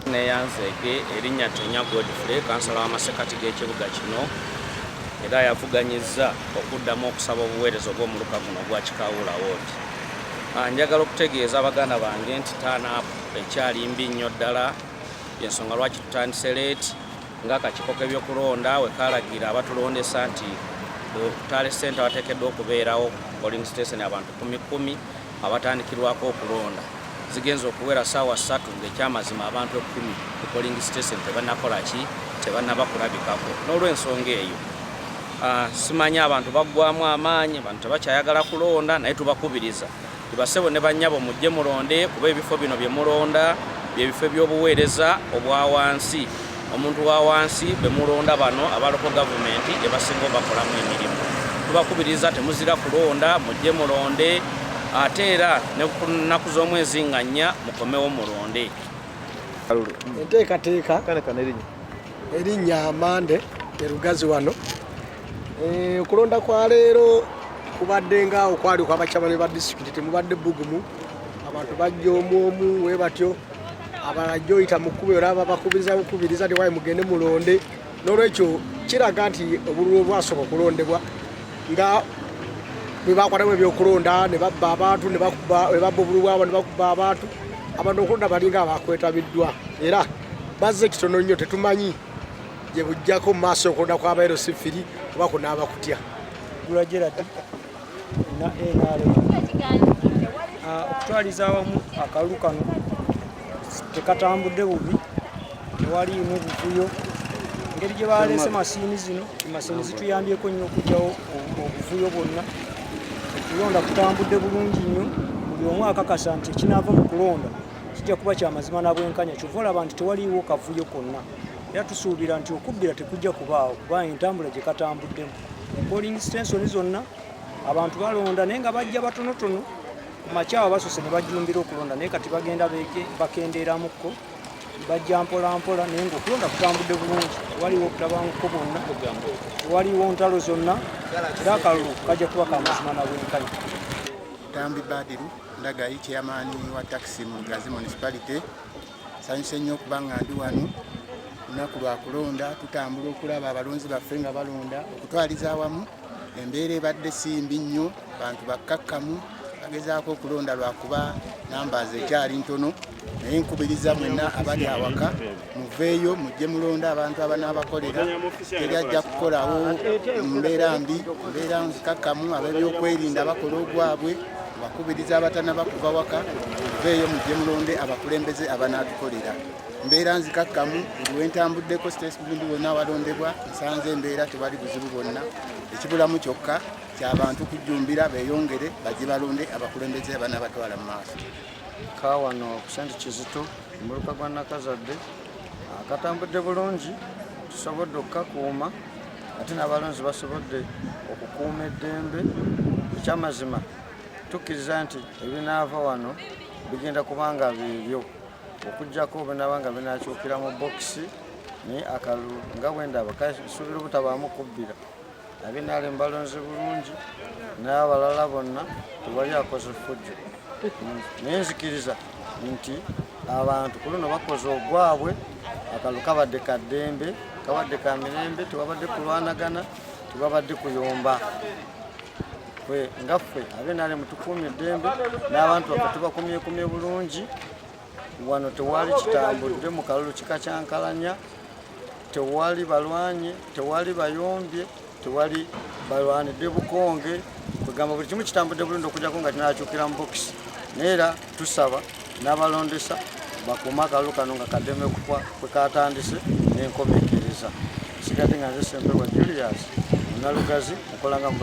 Neyanzege erinnya Tonya Godfrey kansala w'amasekati g'ekibuga kino era yavuganyizza okuddamu okusaba obuweereza obw'omuluka guno gwa Kikawula Ward. Njagala okutegeeza abaganda bange nti TANAPU ekyali mbi nnyo ddala, y'ensonga lwaki tutandise leeti ng'akakiiko k'ebyokulonda we kaalagira abatulondesa nti Butale Center wateekeddwa okubeerawo polling station abantu 10 abatandikirwako okulonda. Zigenza okuwera ssaawa 3 ng'ekyamazima abantu 10 ku polling station tebannakola ki, tebannaba kulabikako. N'olw'ensonga eyo simanyi abantu baggwamu amaanyi, abantu tebakyayagala kulonda, naye tubakubiriza tibasebo ne bannyabo mujje mulonde kuba ebifo bino bye mulonda byebifo by'obuweereza obwa wansi. Omuntu wa wansi be mulonda bano aba local government gye basinga bakolamu emirimu. Tubakubiriza temuzira kulonda, mujje mulonde, ate era ne ku nnaku z'omwezi nga 4 mukomewo mulonde. Enteekateeka erinnya Amande erugazi wano. Okulonda kwa leero kubadde nga okwali kw'abakyamani ba disitulikiti mubadde bbugumu, abantu bajja omu we batyo abalajja oyita mu kkubo era bakubiriza tewayi mugende mulonde. N'olwekyo kiraga nti obululu obwasooka okulondebwa nga bwe bakwatamu ebyokulonda ne babba abantu ne babba obululu bwabo ne bakuba abantu okulonda balinga abakwetabiddwa era bazze kitono nnyo, tetumanyi gye bujjako mu maaso okulonda kw'abaero sifiri oba kunaaba kutya. Na okutwaliza awamu akalulu kano tekatambudde bubi, tewaliimu buvuyo. Engeri gye baleese masiini zino, masiini zituyambyeko nnyo okugyawo obuvuyo bwonna. Okulonda kutambudde bulungi nnyo, buli omu akakasa nti ekinaava mu kulonda kijja kuba kya mazima na bwenkanya. Kyova olaba nti tewaliiwo kavuyo konna, era tusuubira nti okubbira tekujja kubaawo kuba entambula gye katambuddemu. Polling station zonna abantu balonda naye nga bajja batonotono, ku makyawa basose ne bajjumbira okulonda naye kati bagenda bakendeeramukko, bajja mpolampola naye ng'okulonda kutambudde bulungi, tewaliwo okutabanguko bonna, tewaliwo ntalo zonna, era akalulu kajja kuba ka mazima na bwenkanya. Tambi Badiru Ndagayi chairman wa taxi mu Gazi municipality. Sanyuse nnyo okuba nga ndi wano lunaku lwa kulonda, tutambula okulaba abalonzi baffe nga balonda, okutwaliza awamu. Embeera ebadde simbi nnyo, bantu bakkakkamu bagezaako okulonda lwakuba namba ekyali ntono, naye nkubiriza mwenna abali awaka muveeyo mujje mulonda abantu abanaabakolera. Teri ajja kukolawo mbeera mbi, mbeera nzikakkamu, ab'ebyokwerinda bakola ogwabwe, bakubiriza abatanaba kuva waka muveeyo mujje mulonde abakulembeze abanaatukolera. Mbeera nzikakkamu, buli wentambuddeko sitesibindi wonna walondebwa, nsanze embeera tewali buzibu bwonna. Ekibulamu kyokka ky'abantu kujjumbira beeyongere bajje balonde abakulembeze abanaabatwala mu maaso. Kaawano ku St. Kizito omuluka gwa Nakazadde akatambudde bulungi, tusobodde okukakuuma ate n'abalonzi basobodde okukuuma eddembe. Ekyamazima tukkiriza nti ebinaava wano bigenda kubanga biibyo okuggyako binaaba nga binaakyukira mu bokisi, naye akalulu nga bwe ndaba kasuubira obutabaamu kubbira. Abinaale balonze bulungi n'abalala bonna tewali akoze ffujjo. Naye nzikiriza nti abantu ku luno bakoze ogwabwe, akalulu kabadde ka ddembe, kabadde ka mirembe, tewabadde kulwanagana, tewabadde kuyomba. Ngaffe abinaale mutukuumye eddembe n'abantu baffe tubakumyekumye bulungi. Wano tewali kitambudde mu kalulu kikakyankalanya, tewali balwanye, tewali bayombye, tewali balwanidde bukonge. Kugamba buli kimu kitambudde bulungi okujjako nga kinaakyukira mu bokisi. Naye era tusaba n'abalondesa bakuuma akalulu kano nga kaddeme kwe katandise n'enkomekereza. Sigadde nga nze Ssempebwa Julius Nalugazi mukolanga mu